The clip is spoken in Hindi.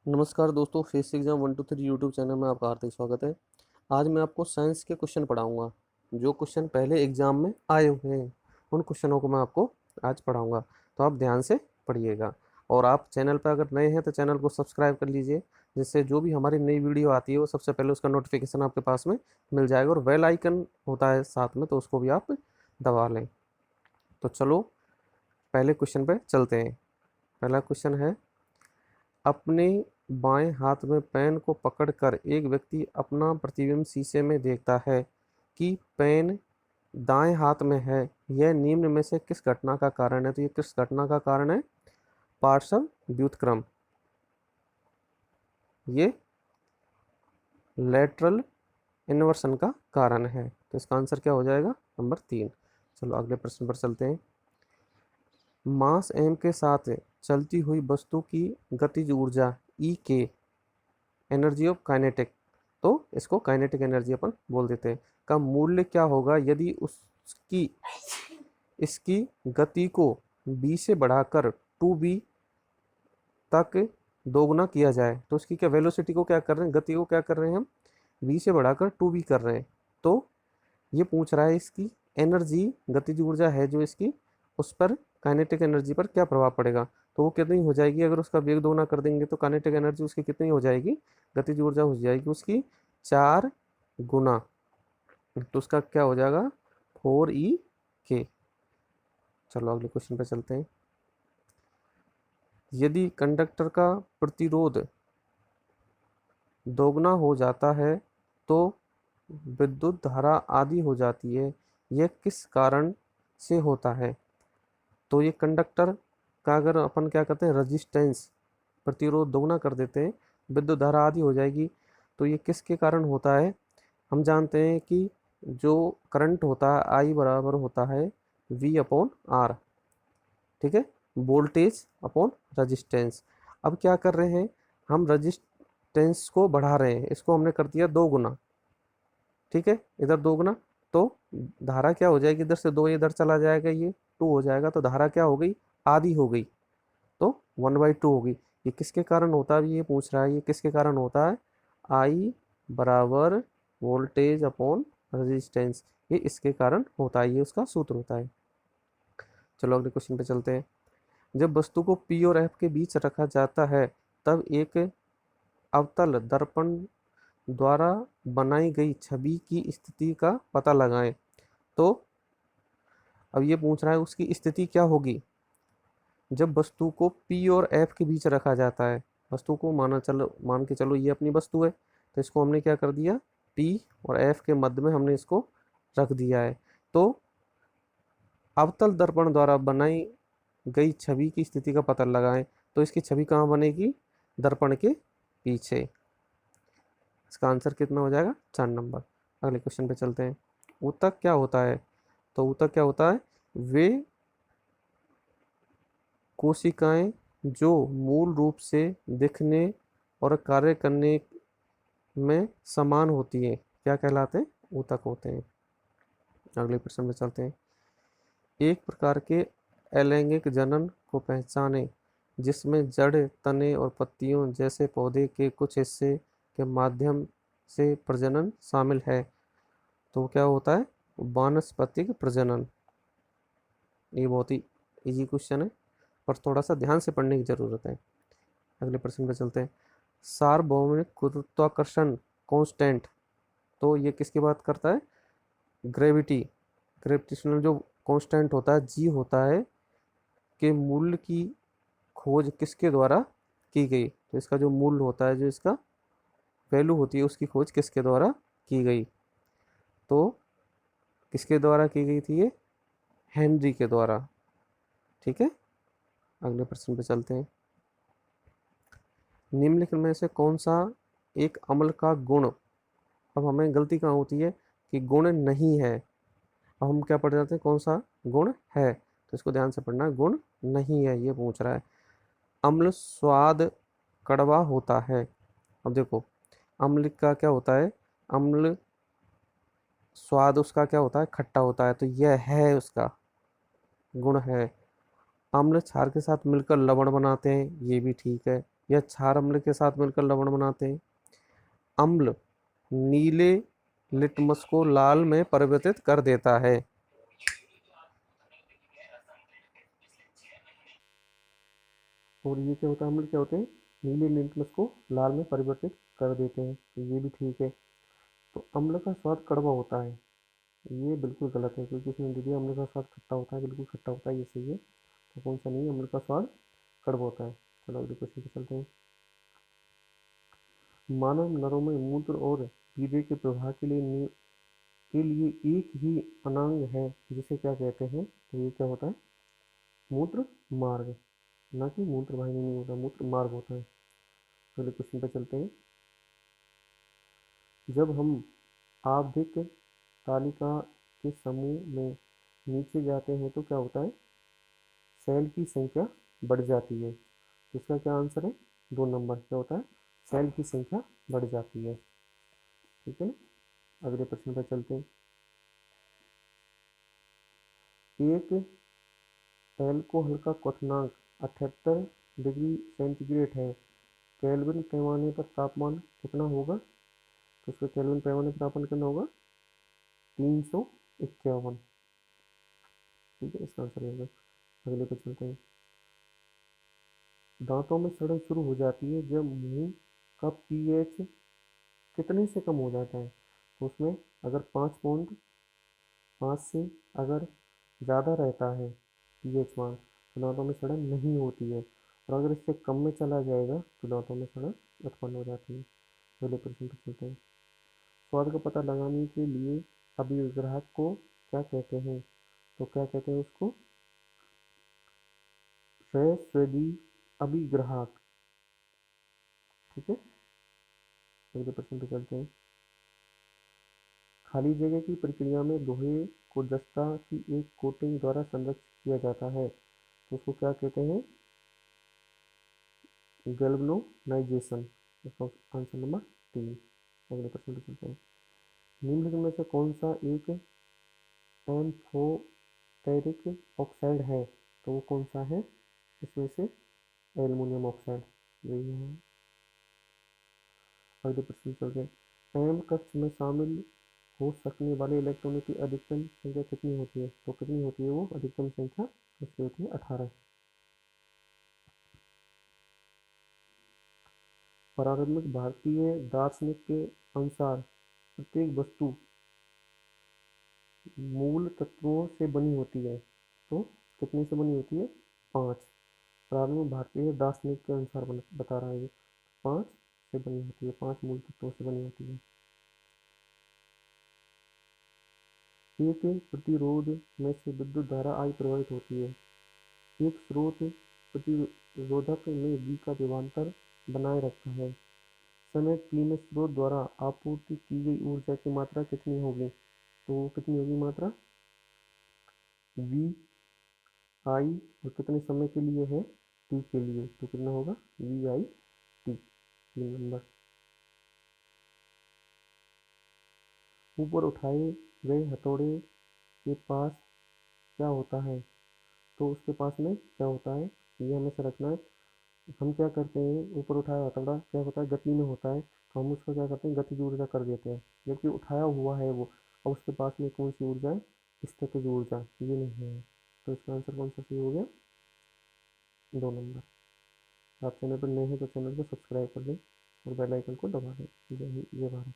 नमस्कार दोस्तों, फेस एग्जाम 1 2 3 यूट्यूब चैनल में आपका हार्दिक स्वागत है। आज मैं आपको साइंस के क्वेश्चन पढ़ाऊंगा। जो क्वेश्चन पहले एग्जाम में आए हुए हैं उन क्वेश्चनों को मैं आपको आज पढ़ाऊंगा, तो आप ध्यान से पढ़िएगा। और आप चैनल पर अगर नए हैं तो चैनल को सब्सक्राइब कर लीजिए, जिससे जो भी हमारी नई वीडियो आती है वो सबसे पहले उसका नोटिफिकेशन आपके पास में मिल जाएगा। और बेल आइकन होता है साथ में, तो उसको भी आप दबा लें। तो चलो पहले क्वेश्चन पे चलते हैं। पहला क्वेश्चन है, अपने बाएं हाथ में पेन को पकड़कर एक व्यक्ति अपना प्रतिबिंब शीशे में देखता है कि पेन दाएं हाथ में है। यह निम्न में से किस घटना का कारण है? तो ये किस घटना का कारण है? पार्श्व व्युत्क्रम। ये लेटरल इन्वर्सन का कारण है। तो इसका आंसर क्या हो जाएगा? नंबर 3। चलो अगले प्रश्न पर चलते हैं। मास m के साथ चलती हुई वस्तु की गतिज ऊर्जा E के एनर्जी ऑफ काइनेटिक, तो इसको काइनेटिक एनर्जी अपन बोल देते हैं, का मूल्य क्या होगा यदि उसकी इसकी गति को b से बढ़ाकर 2b तक दोगुना किया जाए। तो उसकी क्या वेलोसिटी को क्या कर रहे हैं, गति को क्या कर रहे हैं हम, b से बढ़ाकर 2b कर रहे हैं। तो ये पूछ रहा है इसकी एनर्जी, गतिज ऊर्जा है जो इसकी, उस पर काइनेटिक एनर्जी पर क्या प्रभाव पड़ेगा। तो वो कितनी हो जाएगी? अगर उसका वेग दोगुना कर देंगे तो काइनेटिक एनर्जी उसकी कितनी हो जाएगी? गतिज ऊर्जा हो जाएगी उसकी 4 गुना। तो उसका क्या हो जाएगा? 4e के। चलो अगले क्वेश्चन पे चलते हैं। यदि कंडक्टर का प्रतिरोध दोगुना हो जाता है तो विद्युत धारा आधी हो जाती है। यह किस कारण से होता है? तो ये कंडक्टर का अगर अपन क्या करते हैं, रेजिस्टेंस, प्रतिरोध दोगुना कर देते हैं, विद्युत धारा आधी हो जाएगी। तो ये किसके कारण होता है? हम जानते हैं कि जो करंट होता है आई बराबर होता है V/R, ठीक है, वोल्टेज अपॉन रेजिस्टेंस। अब क्या कर रहे हैं हम, रेजिस्टेंस को बढ़ा रहे हैं, इसको हमने कर दिया 2 गुना, ठीक है, इधर 2 गुना। तो धारा क्या हो जाएगी, इधर से 2 इधर चला जाएगा, ये 2 हो जाएगा, तो धारा क्या हो गई? आधी हो गई, तो 1/2 होगी। ये किसके कारण होता है? ये पूछ रहा है, ये किसके कारण होता है? आई बराबर वोल्टेज अपॉन रेजिस्टेंस, ये इसके कारण होता है, ये उसका सूत्र होता है। चलो अगले क्वेश्चन पे चलते हैं। जब वस्तु को P और F के बीच रखा जाता है तब एक अवतल दर्पण द्वारा बनाई गई छवि की स्थिति का पता लगाएं। तो अब ये पूछ रहा है उसकी स्थिति क्या होगी जब वस्तु को P और F के बीच रखा जाता है। वस्तु को मान के चलो ये अपनी वस्तु है, तो इसको हमने क्या कर दिया, P और F के मध्य में हमने इसको रख दिया है। तो अवतल दर्पण द्वारा बनाई गई छवि की स्थिति का पता लगाएं। तो इसकी छवि कहाँ बनेगी? दर्पण के पीछे। इसका आंसर कितना हो जाएगा? 4 नंबर। अगले क्वेश्चन पे चलते हैं। ऊतक क्या होता है? तो ऊतक क्या होता है? वे कोशिकाएं जो मूल रूप से दिखने और कार्य करने में समान होती है, क्या कहलाते हैं? ऊतक होते हैं। अगले प्रश्न पे चलते हैं। एक प्रकार के अलैंगिक जनन को पहचाने जिसमें जड़, तने और पत्तियों जैसे पौधे के कुछ हिस्से के माध्यम से प्रजनन शामिल है। तो क्या होता है? वानस्पतिक प्रजनन। ये बहुत ही इजी क्वेश्चन है, पर थोड़ा सा ध्यान से पढ़ने की जरूरत है। अगले प्रश्न पे चलते हैं। सार्वभौमिक गुरुत्वाकर्षण कांस्टेंट, तो ये किसकी बात करता है? ग्रेविटी, ग्रेविटेशनल जो कांस्टेंट होता है, जी होता है, के मूल्य की खोज किसके द्वारा की गई? तो इसका जो मूल्य होता है, जो इसका वैल्यू होती है, उसकी खोज किसके द्वारा की गई? तो किसके द्वारा की गई थी? ये हेनरी के द्वारा, ठीक है। अगले प्रश्न पे चलते हैं। निम्नलिखित में से कौन सा एक अम्ल का गुण, अब हमें गलती कहाँ होती है कि गुण नहीं है, अब हम क्या पढ़ जाते हैं, कौन सा गुण है, तो इसको ध्यान से पढ़ना, गुण नहीं है ये पूछ रहा है। अम्ल स्वाद कड़वा होता है। अब देखो अम्ल का क्या होता है, अम्ल स्वाद उसका क्या होता है? खट्टा होता है, तो यह है उसका गुण है। अम्ल क्षार के साथ मिलकर लवण बनाते हैं, ये भी ठीक है। या क्षार अम्ल के साथ मिलकर लवण बनाते हैं। अम्ल नीले लिटमस को लाल में परिवर्तित कर देता है। और ये क्या होता है, अम्ल क्या होते हैं, नीले लिटमस को लाल में परिवर्तित कर देते हैं, तो ये भी ठीक है। तो अम्ल का स्वाद कड़वा होता है, ये बिल्कुल गलत है, क्योंकि इसमें दे दिया अम्ल का स्वाद खट्टा होता है, बिल्कुल खट्टा होता है, ये सही है। तो कौन सा नहीं है, अम्ल का स्वाद कड़वा होता है। चलो अगले क्वेश्चन पे चलते हैं। मानव नरों में मूत्र और वीर्य के प्रवाह के लिए एक ही अनांग है, जिसे क्या कहते हैं, तो ये क्या होता है, मूत्र मार्ग, ना कि मूत्र वाहिनी नहीं होता, मूत्र मार्ग होता है। अगले क्वेश्चन पे चलते हैं। जब हम आवधिक तालिका के समूह में नीचे जाते हैं तो क्या होता है, सेल की संख्या बढ़ जाती है। तो इसका क्या आंसर है, 2 नंबर, क्या होता है, सेल की संख्या बढ़ जाती है। ठीक है ना। अगले प्रश्न पर चलते हैं। एक एल्कोहल का क्वथनांक 78 डिग्री सेंटीग्रेड है, केल्विन पैमाने पर तापमान कितना होगा, तो उसको केल्विन पैमाने पर तापमान कितना होगा, 351। ठीक है, इसका आंसर होगा। अगले पे चलते हैं। दांतों में सड़न शुरू हो जाती है जब मुंह का पीएच कितने से कम हो जाता है, तो उसमें अगर 5.5 से अगर ज़्यादा रहता है पीएच मान, तो दांतों में सड़न नहीं होती है, और अगर इससे कम में चला जाएगा तो दांतों में सड़न उत्पन्न हो जाती है। अगले प्रश्न पर चलते हैं। स्वाद का पता लगाने के लिए अभिग्राहक को क्या कहते हैं, तो क्या कहते हैं उसको, रसस्वादी अभिग्राहक। ठीक है, अगले प्रश्न पे चलते हैं। खाली जगह की प्रक्रिया में लोहे को जस्ता की एक कोटिंग द्वारा संरक्षित किया जाता है, तो उसको क्या कहते हैं, गैल्वेनाइजेशन। इसका आंसर नंबर 3। अगले प्रश्न पे चलते हैं। निम्नलिखित में से कौन सा एक एम्फोटेरिक ऑक्साइड है, तो वो कौन सा है, इसमें से एल्युमिनियम ऑक्साइड, यही है। अगले प्रश्न चलते हैं। एम कक्ष में शामिल हो सकने वाले इलेक्ट्रॉनों की अधिकतम संख्या कितनी होती है, तो कितनी होती है वो अधिकतम संख्या, उसकी होती है 18। प्रारंभिक भारतीय दार्शनिक के अनुसार प्रत्येक वस्तु मूल तत्वों से बनी होती है, तो कितने से बनी होती है, 5। प्रारंभिक भारतीय दार्शनिक के अनुसार बता रहा है ये, 5 से बनी होती है, 5 मूल तत्वों से बनी होती है। एक प्रतिरोध में से विद्युत धारा आई प्रवाहित होती है। एक स्रोत प्रतिरोधक में V का विभवांतर बनाए रखता है। समय t में स्रोत द्वारा आपूर्ति की गई ऊर्जा की मात्रा कितनी होगी, तो कितनी होगी मात्रा, V I, और कितने समय के लिए है, t के लिए, तो कितना होगा, V I t। 3 नंबर। ऊपर उठाए गए हथौड़े के पास क्या होता है, तो उसके पास में क्या होता है, ये हमेशा रखना है। हम क्या करते हैं, ऊपर उठाया हथौड़ा क्या होता है, गति में होता है, तो हम उसको क्या करते हैं, गतिज ऊर्जा कर देते हैं, जबकि उठाया हुआ है वो, और उसके पास में कौन सी ऊर्जा है, स्थितिज ऊर्जा, ये नहीं है। तो इसका आंसर कौन सा सही हो गया, 2 नंबर। आप चैनल पर नए हैं तो चैनल को सब्सक्राइब कर लें और बेल आइकन को दबा दें। जय हिंद, जय भारत।